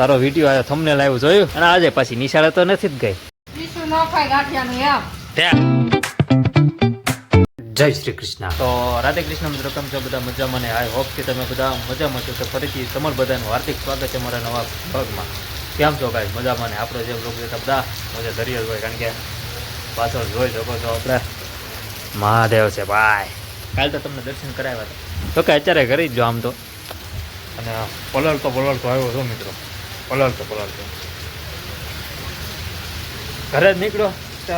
તારો વિડીયો આવ્યો થંબનેલ આવ્યું જોયું અને આજે પાછી નિશાળે તો નથી જ ગઈ. જય શ્રી કૃષ્ણ. તો રાધે કૃષ્ણ મિત્રો, કેમ છો બધા? મજામાં ને આઈ હોપ કે તમે બધા મજામાં છો. તો ફરીથી તમારું બધાનું હાર્દિક સ્વાગત છે મારા નવા બ્લોગમાં. કેમ છો ગાઈસ? મજામાં ને? આપણો જે બ્લોગ છે બધા મજા ધરી જ હોય, કારણ કે પાછળ જોઈ શકો છો આપણે મહાદેવ છે ભાઈ. કાલે તો તમને દર્શન કરાવ્યા હતા, તો કે અત્યારે કરી જ જો આમ તો. અને પલળતો આવ્યો છો મિત્રો, પલળતો ઘરે જ નીકળ્યો તો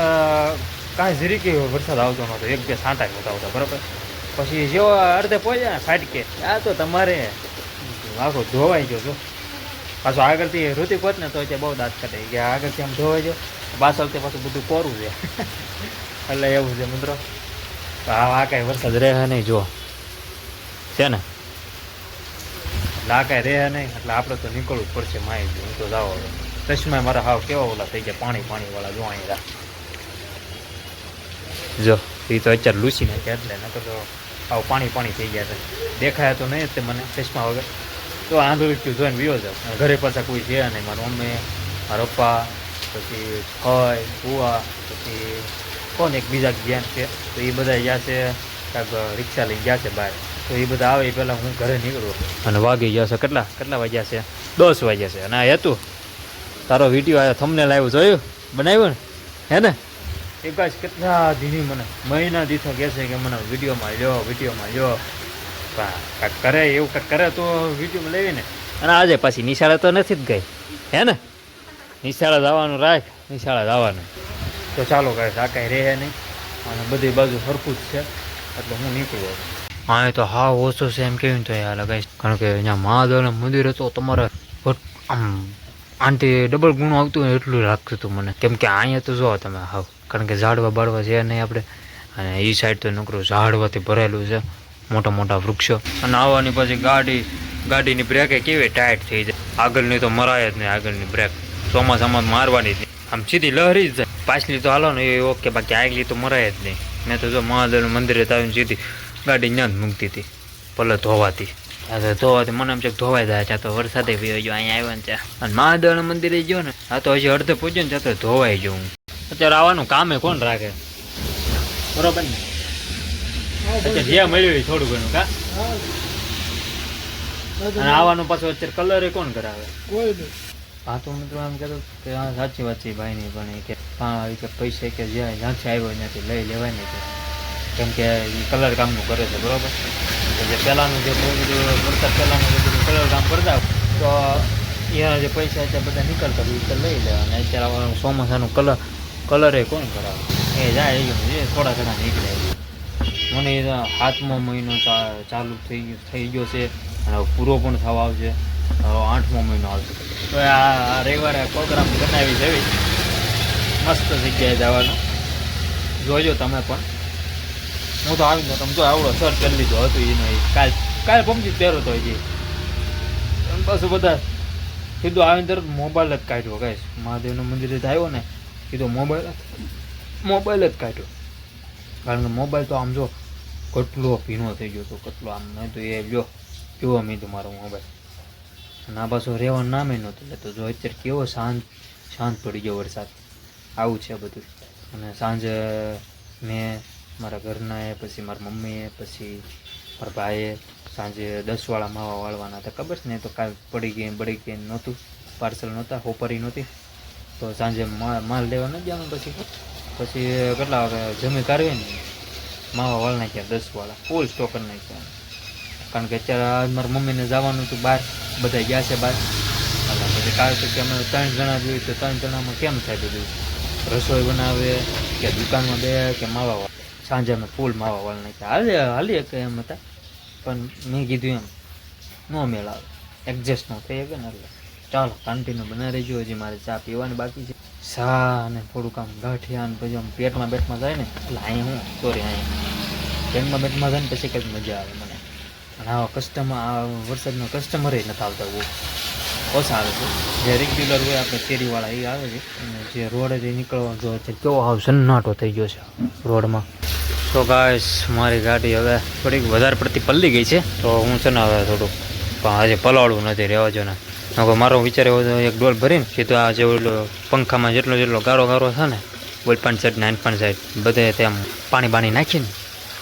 કાંઈ જરીકે વરસાદ આવતો નહોતો, એક બે છાંટા નહોતા આવતા બરાબર. પછી જેવો અડધે પહોંચ્યા ફાટકે, આ તો તમારે આખો ધોવાઈ ગયો છો. પાછું આગળથી ઋતિક હોત ને તો ત્યાં બહુ દાંત કટાઈ ગયા, આગળથી આમ ધોવાઈ ગયો, પાછળથી પાછું બધું કોરું છે. એટલે એવું છે મિત્રો. આ કાંઈ વરસાદ રહે નહીં જો છે ને, એટલે આ કાંઈ રહે નહીં, એટલે આપણે તો નીકળવું જ પડશે. માહિતી હું તો જાઓ હવે. ચશ્મા મારા હાવ કેવા ઓલા થઈ ગયા, પાણીવાળા જો અહીંયા જો. એ તો અત્યારે લૂસી નાખ્યા, એટલે નકર તો આવ પાણી થઈ ગયા છે. દેખાયા તો નહીં તે મને ચશ્મા વગર. તો આંધળું જોઈને વિયો જાવ. ઘરે પાછા કોઈ છે નહીં, મારા મમ્મી, મારા પપ્પા, પછી ફઈ, બુઆ, પછી કોણ એક બીજા જ્ઞાન છે, તો એ બધા ગયા છે કાંઈક રિક્ષા લઈને ગયા છે બહાર. તો એ બધા આવે એ પહેલાં હું ઘરે નીકળું. અને વાગી ગયા છે કેટલા વાગ્યા છે? 10 વાગ્યા છે. અને આ હતું તારો વિડીયો આવ્યો થંબનેલ આવ્યું જોયું, બનાવ્યું ને હે ને? એ કાંઈ કેટલા દીની મને મહિના દીથો કહે છે કે મને વિડીયોમાં લ્યો કાંઈક કરે, એવું કાંઈક કરે તો વિડીયોમાં લેવી ને. અને આજે પાછી નિશાળે તો નથી જ ગઈ હે ને? નિશાળે જવાનું રાખ, નિશાળે જવાનું. તો ચાલો કાંઈ આ કાંઈ રહે નહીં, અને બધી બાજુ સરખું જ છે, એટલે હું નીકળું. હા, એ તો હા ઓછો છે એમ કેવું તો યાર લગાવીશ, કારણ કે અહીંયા મહાદેવના મંદિર હતો તમારે આમ આંટી ડબલ ગુણું આવતું હોય એટલું લાગતું હતું મને. કેમ કે અહીંયા તો જો તમે હાવ, કારણ કે ઝાડવા બાળવા છે નહીં આપણે, અને એ સાઈડ તો નકરું ઝાડવાથી ભરેલું છે, મોટા વૃક્ષો. અને આવવાની પછી ગાડીની બ્રેકે કેવી ટાઈટ થઈ જાય, આગળની તો મરાય જ નહીં. આગળની બ્રેક ચોમાસામાં મારવાની જ, આમ સીધી લહેરી જ જાય. પાછલી તો હાલો ને એ ઓકે, બાકી આગલી તો મરાય જ નહીં. મેં તો જો મહાદેવનું મંદિરે આવીને સીધી ગાડી ત્યાં જ મૂકતી હતી, ભલે ધોવાતી મને એમ છે ધોવાઈ જાય. ત્યાં તો વરસાદે પીયો ગયો, અહીંયા આવ્યો ને ત્યાં. અને મહાદેવના મંદિરે ગયો ને, આ તો હજી અડધે પૂજ્યો ને ત્યાં તો ધોવાઈ ગયો હું. અત્યારે આવવાનું કામે કોણ રાખે બરોબર ને? અત્યારે જે મળ્યું એ થોડું ઘણું કા. અને આવવાનું પાછું અત્યારે કલર કોણ કરાવે? હા, તો મિત્રો એમ કહેતો કે હા સાચી વાત છે ભાઈ ની, પણ કે હા કે પૈસા કે જ્યાંથી આવ્યો ત્યાંથી લઈ લેવાય ને, કેમ કે એ કલર કામનું કરે છે બરોબર. જે પહેલાંનું જે બહુ બધું વરસાદ પહેલાંનું જે બધું કલર કામ કરતા તો એના જે પૈસા છે બધા નીકળતા એ લઈ લે. અને અત્યારે ચોમાસાનું કલરે કોણ કરાવે? એ જાય એ થોડા ઘણા નીકળે. મને 7મો મહિનો ચાલુ થઈ ગયો છે, અને પૂરો પણ થવા આવશે, 8મો મહિનો આવશે. તો આ રવિવારે પ્રોગ્રામ બનાવી જવી, મસ્ત જગ્યાએ જવાનું. જોજો તમે પણ. હું તો આવીને તમે જો આવડો સર્ચ કરી લીધો હતું એનો, કાલે પમજી પહેરો તો હજી. પાછું બધા સીધું આવીને તરત મોબાઈલ જ કાઢ્યો ગાઈસ. મહાદેવના મંદિરે આવ્યો ને સીધો મોબાઈલ જ કાઢ્યો, કારણ કે મોબાઈલ તો આમ જો કેટલો ભીનો થઈ ગયો હતો, કેટલો આમ નહીં તો એ જો કેવો મેં તમારો મોબાઈલ. અને આ પાછો રહેવાનું નામે નહોતું લેતો. જો અત્યારે કેવો શાંત પડી ગયો વરસાદ. આવું છે બધું. અને સાંજે મેં મારા ઘરના પછી મારા મમ્મીએ પછી મારા ભાઈએ સાંજે 10 વાળા માવા વાળવાના હતા, ખબર છે ને? તો કાલ પડી ગઈ નહોતું, પાર્સલ નહોતા, હોપરી નહોતી. તો સાંજે માલ લેવા ન જવાનું. પછી કેટલા વાગે જમી કાઢવી ને માવા વાળ નાખ્યા 10 વાળા ફૂલ સ્ટોક કરી નાખ્યા. કારણ કે અત્યારે મારા મમ્મીને જવાનું હતું બહાર, બધા ગયા છે બહાર. અને પછી કાલ પછી અમે 3 જણા જોઈએ તો 3 જણામાં કેમ થાય બધું? રસોઈ બનાવે કે દુકાનમાં બે કે માવા વાળ. સાંજે અમે ફૂલ માવા વાળ નાખ્યા. હાલી કે એમ હતા, પણ મેં કીધું એમ ન મેળ આવે, એડજસ્ટ ન થઈ શકે ને. એટલે ચાલો કન્ટિન્યુ બનાવી રહેજો. હજી મારે ચા પીવાની બાકી છે, ચા અને થોડુંક આમ ગાંઠિયા ને પછી આમ પેટમાં જાય ને, એટલે અહીંયા અહીંયા પેટમાં જાય ને પછી કંઈક મજા આવે મને. અને આવા વરસાદનો કસ્ટમરે નથી આવતા, બહુ ઓછા આવે છે. જે રેગ્યુલર હોય આપણે શેરીવાળા એ આવે છે, અને જે રોડે નીકળવા જો છે કેવો હાવ સન્નાટો થઈ ગયો છે રોડમાં. તો ગાઈસ મારી ગાડી હવે થોડીક વધારે પડતી પલળી ગઈ છે, તો હું છે ને હવે થોડુંક પણ હજી પલાળવું નથી, રહેવા જો ને. હવે મારો વિચાર એવો હતો એક ડોલ ભરીને સીધો આ જે પંખામાં જેટલો ગારો છે ને બોલપાન સાઈડ નાનપાન સાઈડ બધે ત્યાં પાણી નાખીને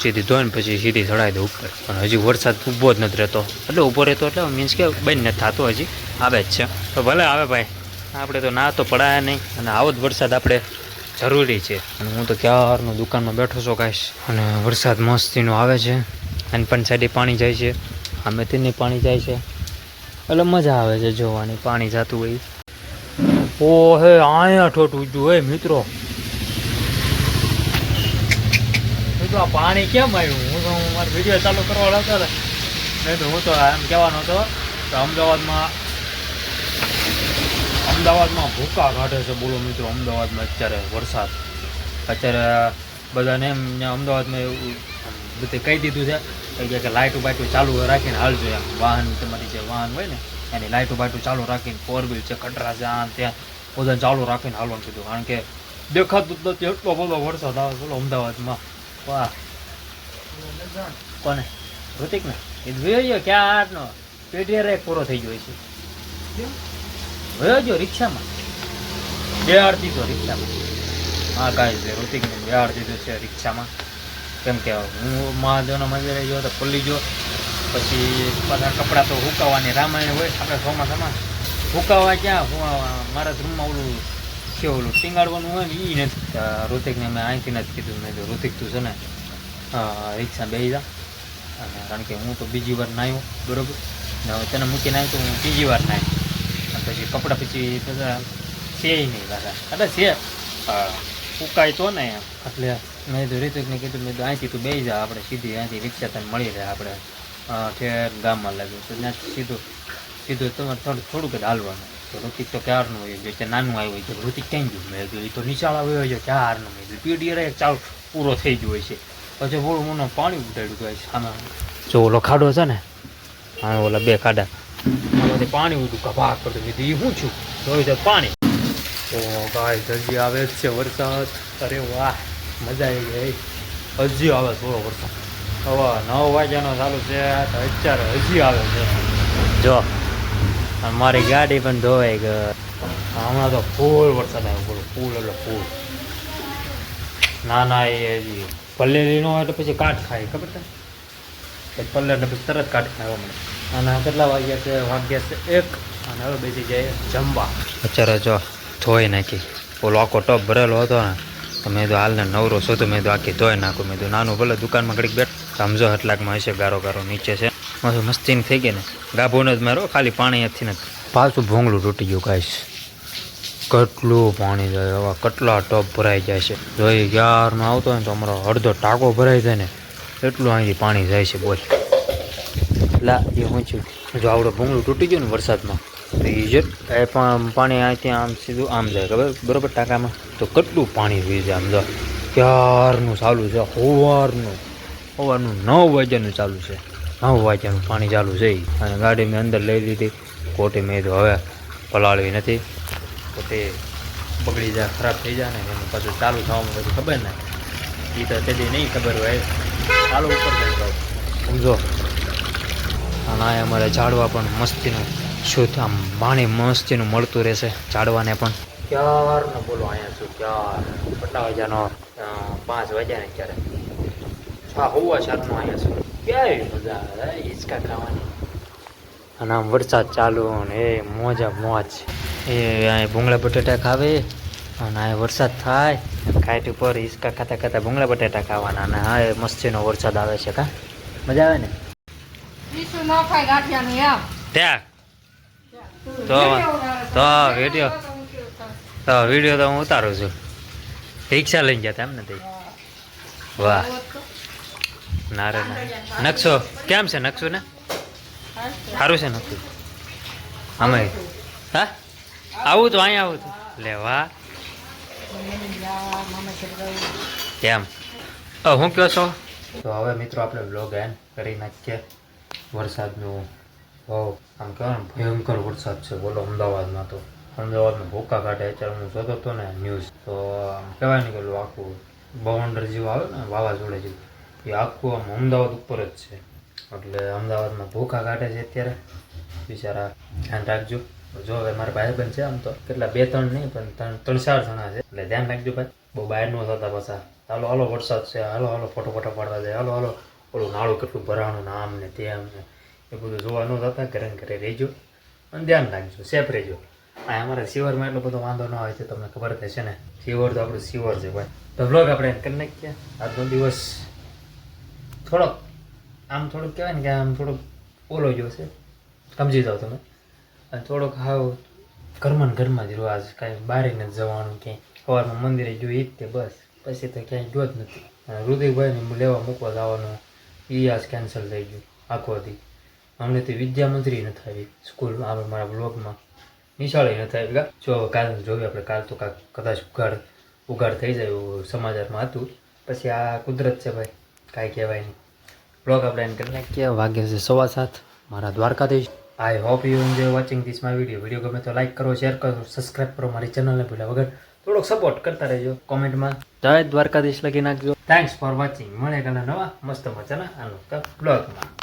સીધી ધોઈને પછી સીધી ચડાવી દે ઉપર. પણ હજી વરસાદ ઊભો જ નથી રહેતો, એટલે ઊભો રહેતો એટલે મીન્સ કે બંધ નથી થતો, હજી આવે જ છે. તો ભલે આવે ભાઈ, આપણે તો ના તો પડાયા નહીં, અને આવો જ વરસાદ આપણે જરૂરી છે. અને હું તો ક્યારનો દુકાનમાં બેઠો છો કાંઈશ, અને વરસાદ મસ્તીનો આવે છે, નાનપાન સાઈડે પાણી જાય છે, આમે તેની પાણી જાય છે, એટલે મજા આવે છે જોવાની પાણી જતું હોય. ઓ હે અહીંયા ઠોઠું જો હે મિત્રો, આ પાણી કેમ આવ્યું? હું તો મારો વિડીયો ચાલુ કરવા લાગતો હતો નહીં તો હું તો એમ કહેવાનો હતો કે અમદાવાદમાં ભૂકા કાઢે છે. બોલો મિત્રો, અમદાવાદમાં અત્યારે વરસાદ, અત્યારે બધાને એમ અમદાવાદમાં એવું બધે કહી દીધું છે કે લાઇટું બાઇટું ચાલુ રાખીને હાલજો એમ. વાહન તમારી જે વાહન હોય ને એની લાઇટું બાઇટું ચાલુ રાખીને, ફોર વ્હીલ છે, કટરા છે, આમ ત્યાં બધા ચાલુ રાખીને હાલવાનું કીધું. કારણ કે દેખાતું જ નથી એટલો બધો વરસાદ આવે બોલો અમદાવાદમાં. વાહ, કોને? ઋતિક ને એ જોયો ક્યારનો પેટીઆર પૂરો થઈ ગયો છે. વયો રિક્ષામાં બેહાડ દીધો રિક્ષામાં. હા કાંઈ છે, ઋતિકને બેહાડ દીધું છે રિક્ષામાં. કેમ કે હું મહાદેવના મંદિરે ગયો તો પલ્લી ગયો, પછી પાછા કપડાં તો હુકાવાની રામાયણ હોય આપણે ચોમાસામાં. હુકાવા ક્યાં મારા રૂમમાં ઓલું ટીંગાડવાનું હોય ને એ નથી. ઋતિકને મેં અહીંથી નથી કીધું, મેં તો ઋતિક તું છે ને રિક્ષા બેસી જા. અને કારણ કે હું તો બીજી વાર નાહ્યો બરાબર ને, હવે તને મૂકીને આવ્યો તો હું બીજી વાર નાહ્યો. અને પછી કપડાં પછી બધા છે નહીં પાછા, એટલે છે ઉકાય તો ને એમ. એટલે મેં તો ઋતિકને કીધું, મેં તો અહીંથી તું બેસી જા, આપણે સીધી અહીંથી રિક્ષા તને મળી રહે, આપણે ઠેર ગામમાં લાગ્યું તો ત્યાં સીધું તમારે થોડુંક જ હાલવાનું. તો ઋતિક તો ક્યારનું હોય જો ત્યાં નાનું આવ્યું હોય તો ઋતિક ક્યાં ગયું? મેં કીધું એ તો નિશાળ આવ્યો હોય ક્યારનું. મેં કીધું પીડીઆર ચાલુ પૂરો થઈ ગયો હોય છે. પછી બોલું મને પાણી ઉડાડ્યું હોય છે આમાં. જો ઓલો ખાડો છે ને, હા ઓલા બે ખાડા, આમાંથી પાણી ઉડ્યું કભાક કરતું. કીધું એ હું છું જોયું તો પાણી. ઓ ગાય હજી આવે જ છે વરસાદ. અરે વાહ, મજા આવી ગઈ. હજી આવે થોડો વરસાદ. હવે 9 વાગ્યાનો ચાલુ છે તો અત્યારે હજી આવે છે. જો મારી ગાડી પણ ધોવાઈ ગઈ. હમણાં તો ફૂલ વરસાદ આવ્યો બોલો, ફૂલ એટલે ફૂલ. ના એ હજી પલ્લેરી ન હોય તો પછી કાટ ખાય, ખબર છે? પલ્લે એટલે પછી તરત કાટ ખાવા મળે. અને કેટલા વાગ્યા છે? વાગ્યા છે 1. અને હવે બેસી જાય જમવા. અત્યારે જો ધોઈ નાખી. ઓલો આખો ટપ ભરેલો હતો ને તો મેં તો હાલને નવરો શોધું, મેં તો આખી ધોઈ નાખું. મેં તો નાનું ભલે દુકાનમાં ઘડીક બેઠ સમજો હટલાકમાં હશે, ગારો નીચે છે. મારું મસ્તીને થઈ ગઈ ને, ગાભો જ મારો ખાલી પાણી નથી ને પાછું ભોંગલું તૂટી ગયું. કાંઈ કેટલું પાણી જાય, હવે કેટલા ટપ ભરાઈ જાય છે. જો એ ક્યારમાં આવતો હોય ને તો અમારો અડધો ટાંકો ભરાઈ જાય ને એટલું અહીંથી પાણી જાય છે. બોલ એટલે એ હું છું, જો આવડો ભોંગલું તૂટી ગયું ને વરસાદમાં તો એ જ પણ પાણી અહીંથી આમ સીધું આમ જાય ખબર બરાબર ટાંકામાં, તો કેટલું પાણી વી જાય આમ. જો ક્યારનું ચાલુ છે, સવારનું 9 વાગ્યાનું ચાલુ છે. 9 વાગ્યાનું પાણી ચાલુ છે. અને ગાડી મેં અંદર લઈ લીધી, ખોટી મેં તો હવે પલાળવી નથી, ખોટી બગડી જાય, ખરાબ થઈ જાય ને એનું પાછું ચાલુ થવામાં પછી ખબર ને એ તો તેથી નહીં ખબર હોય, ચાલુ ઉપર જાય તો સમજો. અને આ અમારે ઝાડવા પણ મસ્તીનું શુદ્ધ આમ પાણી મસ્તીનું મળતું રહેશે ઝાડવાને પણ. ક્યારનો બોલો અહીંયા છું, ક્યાર કેટલા વાગ્યાનો 5 વાગ્યા ને ક્યારે હોવા ચારનો અહીંયા છું. ક્યારે મજા આવે હિંચકા ખાવાની. અને આમ વરસાદ ચાલુ ને એ મોજ એ અહીંયા ભૂંગળા બટેટા ખાવે અને આ વરસાદ થાય કાંઈટ ઉપર હિંચકા ખાતા ભૂંગળા બટેટા ખાવાના. અને હા એ મસ્તીનો વરસાદ આવે છે. કા મજા આવે ને? ત્યાં તો વિડીયો તો હું ઉતારું છું. રિક્ષા લઈને ગયા એમ નથી? વાહ, ના રે ના. નકશો કેમ છે? નકશો ને સારું છે નકશું? અમે હા આવું તો અહીંયા આવું તો લે વાહ. કેમ હું કહો છો? તો હવે મિત્રો આપણે બ્લોગ એન્ડ કરી નાખીએ. વરસાદનું બહુ આમ કહેવાય ને ભયંકર વરસાદ છે બોલો અમદાવાદમાં. તો અમદાવાદમાં ભૂકા કાઢે. અત્યારે હું જોતો હતો ને ન્યૂઝ, તો આમ કહેવાય ને કે આખું બવંડર જેવું આવે ને વાવાઝોડા જેવું, એ આખું આમ અમદાવાદ ઉપર જ છે. એટલે અમદાવાદમાં ભૂકા કાઢે છે અત્યારે. બિચારા ધ્યાન રાખજો. જો હવે મારા ભાઈબંધ છે આમ તો કેટલા 2-3 નહીં પણ 3-4 જણા છે એટલે ધ્યાન રાખજો ભાઈ, બહુ બહાર ન થતા પાછા. હાલો વરસાદ છે, હાલો ફોટો પાડવા જાય, હાલો ઓલું નાળું કેટલું ભરાણું ને આમ ને તેમ ને એ બધું જોવા ન થતા. ઘરે રહેજો અને ધ્યાન રાખજો, સેફ રહેજો. આ અમારા સિવરમાં એટલો બધો વાંધો ન આવે તો તમને ખબર થશે ને, સિવર તો આપણું સિવર છે ભાઈ. તો બ્લોગ આપણે કરી નાખીએ. આજનો દિવસ થોડોક કહેવાય ને કે આમ થોડોક ઓલો ગયો છે, સમજી જાઓ તમે. અને થોડોક હાવ ઘરમાં જ આજ કાંઈ બહાર નથી જવાનું, ક્યાંય સવારમાં મંદિરે જોઈ જ તે બસ, પછી તો ક્યાંય ગયો જ નથી. અને રુદિકભાઈને લેવા મૂકવા જવાનું એ આજ કેન્સલ થઈ ગયું આખોથી. અમને તો વિદ્યામંત્રી નથી આવી સ્કૂલ, આપણે મારા બ્લોગમાં નિશાળે નથી આવી. જો કાલ જોયું આપણે, કાલ તો કદાચ ઉઘાડ થઈ જાય એવું સમાચારમાં હતું. પછી આ કુદરત છે ભાઈ, કાંઈ કહેવાય નહીં. બ્લોગ આપણે એમ કરી નાખીએ. વાગે છે 7:15. મારા Dwarkadhish. I hope you enjoy watching this my video ગમે તો લાઈક કરો, શેર કરો, સબસ્ક્રાઈબ કરો મારી ચેનલને ભૂલ્યા વગર. થોડોક સપોર્ટ કરતા રહેજો, કોમેન્ટમાં જય દ્વારકાધીશ લખી નાખજો. Thanks for watching. મળે કાલે નવા મસ્ત મજાના બ્લોગમાં.